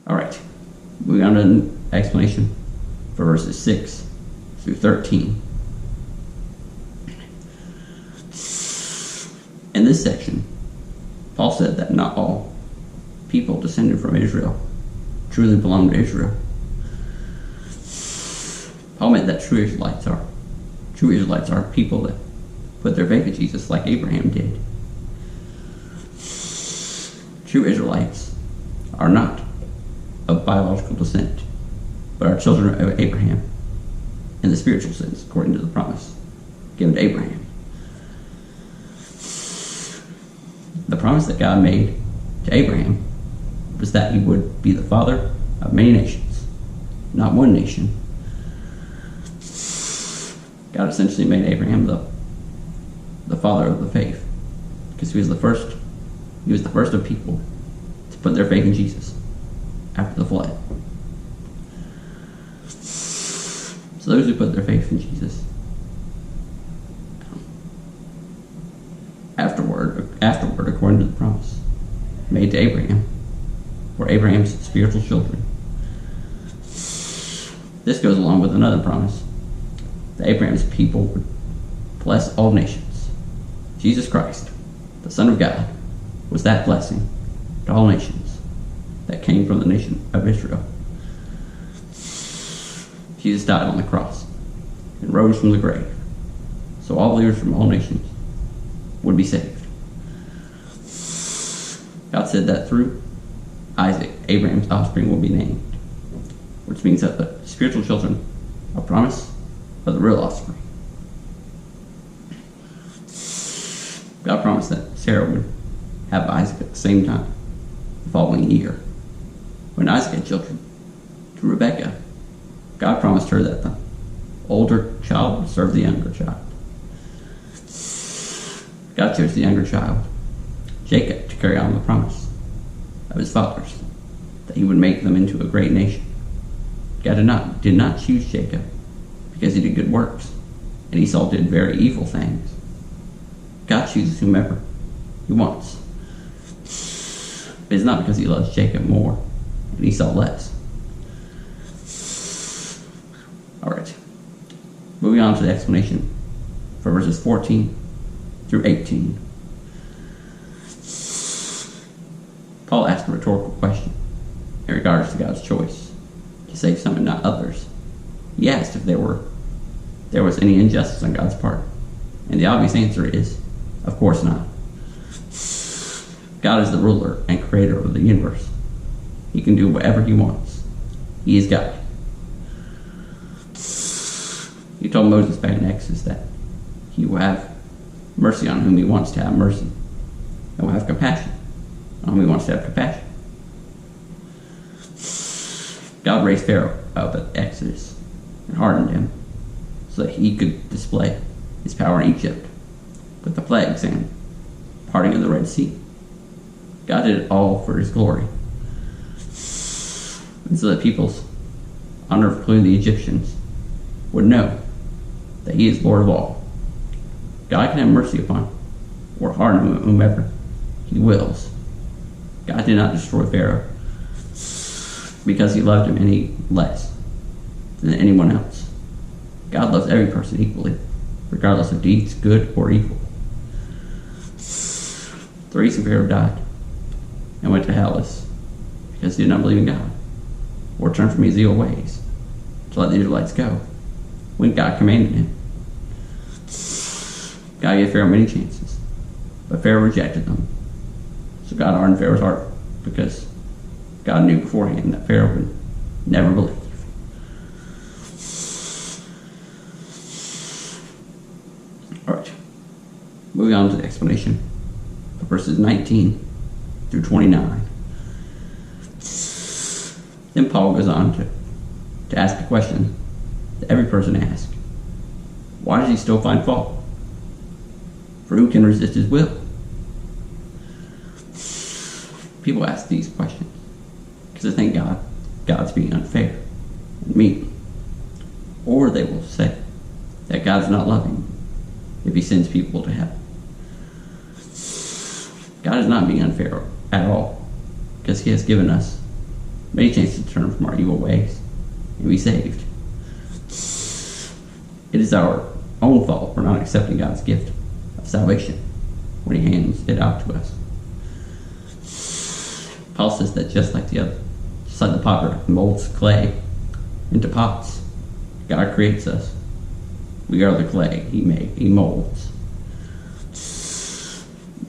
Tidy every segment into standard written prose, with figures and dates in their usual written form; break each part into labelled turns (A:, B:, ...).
A: All right, moving on to an explanation for verses 6 through 13. In this section, Paul said that not all people descended from Israel truly belong to Israel. Paul meant that true Israelites are people that put their faith in Jesus like Abraham did. True Israelites are not of biological descent, but are children of Abraham in the spiritual sense, according to the promise given to Abraham. The promise that God made to Abraham was that he would be the father of many nations, not one nation. God essentially made Abraham the father of the faith, because he was the first of people to put their faith in Jesus after the flood. So those who put their faith in Jesus afterward, according to the promise made to Abraham, were Abraham's spiritual children. This goes along with another promise that Abraham's people would bless all nations. Jesus Christ, the Son of God, was that blessing to all nations that came from the nation of Israel. Jesus died on the cross and rose from the grave, so all believers from all nations would be saved. God said that through Isaac, Abraham's offspring will be named, which means that the spiritual children are promised of the real offspring. God promised that Sarah would have Isaac at the same time the following year. When Isaac had children, to Rebekah, God promised her that the older child would serve the younger child. God chose the younger child, Jacob, to carry on the promise of his fathers, that he would make them into a great nation. God did not choose Jacob because he did good works, and Esau did very evil things. God chooses whomever he wants. But it's not because he loves Jacob more and Esau less. Alright, moving on to the explanation for verses 14 through 18. Paul asked a rhetorical question in regards to God's choice to save some and not others. He asked if there was any injustice on God's part, and the obvious answer is, of course not. God is the ruler and creator of the universe. He can do whatever he wants. He is God. He told Moses back in Exodus that he will have mercy on whom he wants to have mercy, and will have compassion on whom he wants to have compassion. God raised Pharaoh up at Exodus and hardened him so that he could display his power in Egypt with the plagues and parting of the Red Sea. God did it all for his glory, and so that peoples, under including the Egyptians, would know that he is Lord of all. God can have mercy upon or harden whomever he wills. God did not destroy Pharaoh because he loved him any less than anyone else. God loves every person equally, regardless of deeds, good or evil. The reason Pharaoh died and went to hell is because he did not believe in God or turn from his evil ways to let the Israelites go when God commanded him. God gave Pharaoh many chances, but Pharaoh rejected them. So God hardened Pharaoh's heart because God knew beforehand that Pharaoh would never believe. Alright, moving on to the explanation of verses 19 through 29. Then Paul goes on to ask a question that every person asks. Why does he still find fault? For who can resist his will? People ask these questions because they think God's being unfair and mean. Or they will say that God's not loving if he sends people to hell. God is not being unfair at all, because he has given us many chances to turn from our evil ways and be saved. It is our own fault for not accepting God's gift of salvation when He hands it out to us. Paul says that just like the potter molds clay into pots, God creates us. We are the clay He molds.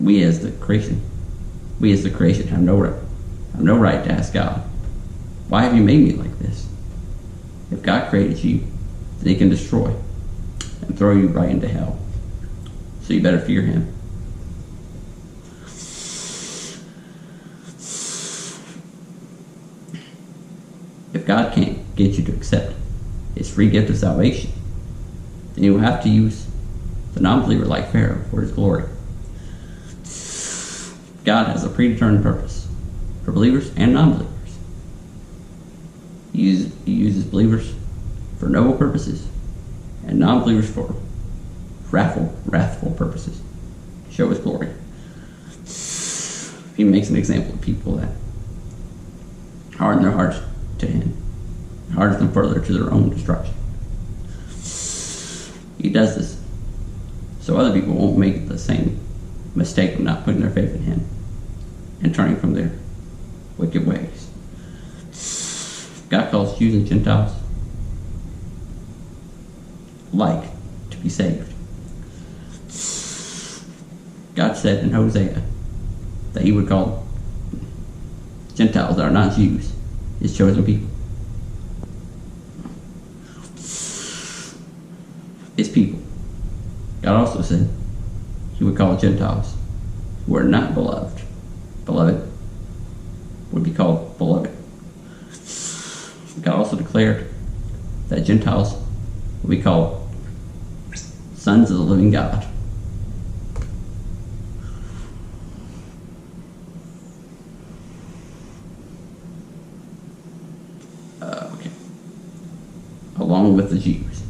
A: We as the creation have no right to ask God, why have you made me like this? If God created you, then He can destroy and throw you right into hell. So you better fear Him. If God can't get you to accept His free gift of salvation, then He will have to use the non-believer like Pharaoh for His glory. God has a predetermined purpose for believers and non-believers. He uses believers for noble purposes and non-believers for wrathful purposes to show His glory. He makes an example of people that harden their hearts to Him, hardens them further to their own destruction. He does this so other people won't make the same mistake of not putting their faith in Him and turning from their wicked ways. God calls Jews and Gentiles alike to be saved. God said in Hosea that He would call Gentiles that are not Jews His chosen people. His people. God also said He would call Gentiles who are not beloved would be called beloved. God also declared that Gentiles would be called sons of the living God. Along with the Jews.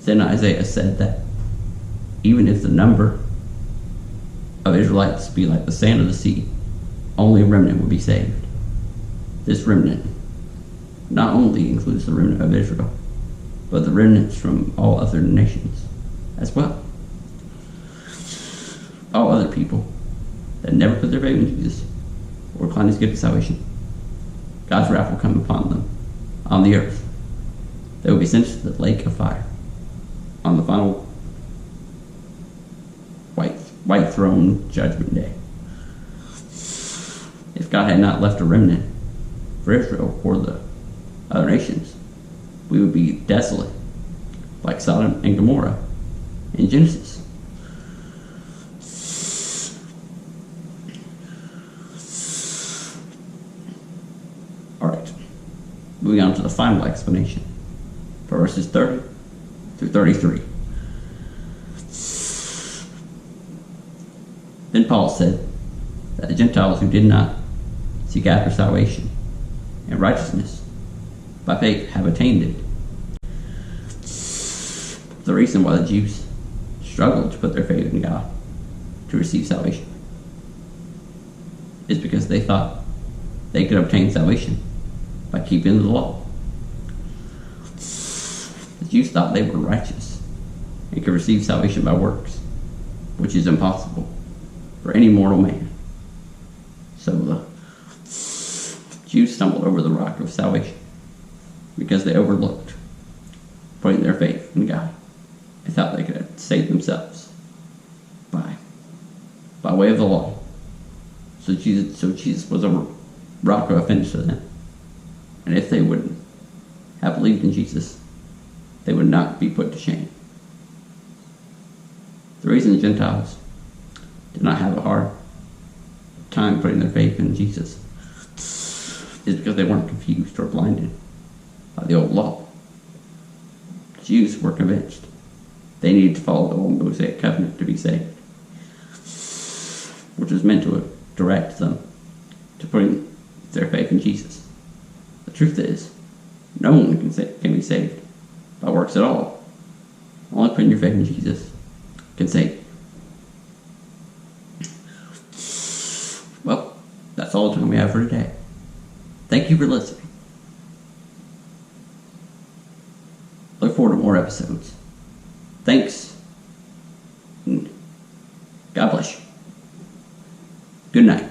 A: Then Isaiah said that even if the number of Israelites be like the sand of the sea, only a remnant would be saved. This remnant not only includes the remnant of Israel, but the remnants from all other nations as well. All other people that never put their faith in Jesus or decline His gift of salvation, God's wrath will come upon them on the earth. They will be sentenced to the lake of fire on the final white throne judgment day. If God had not left a remnant for Israel or the other nations, we would be desolate like Sodom and Gomorrah in Genesis. Alright, moving on to the final explanation for verses 30 through 33. Then Paul said that the Gentiles who did not seek after salvation and righteousness by faith have attained it. The reason why the Jews struggled to put their faith in God to receive salvation is because they thought they could obtain salvation by keeping the law. The Jews thought they were righteous and could receive salvation by works, which is impossible for any mortal man. So the Jews stumbled over the rock of salvation because they overlooked putting their faith in God. They thought they could save themselves by way of the law. So Jesus was a rock of offense to them. And if they would have believed in Jesus, they would not be put to shame. The reason the Gentiles did not have a hard time putting their faith in Jesus is because they weren't confused or blinded by the old law. The Jews were convinced they needed to follow the old Mosaic covenant to be saved, which was meant to direct them to putting their faith in Jesus. The truth is, no one can be saved by works at all. Only putting your faith in Jesus can save you. Well, That's all the time we have for today. Thank you for listening. Look forward to more episodes. Thanks. God bless you. Good night.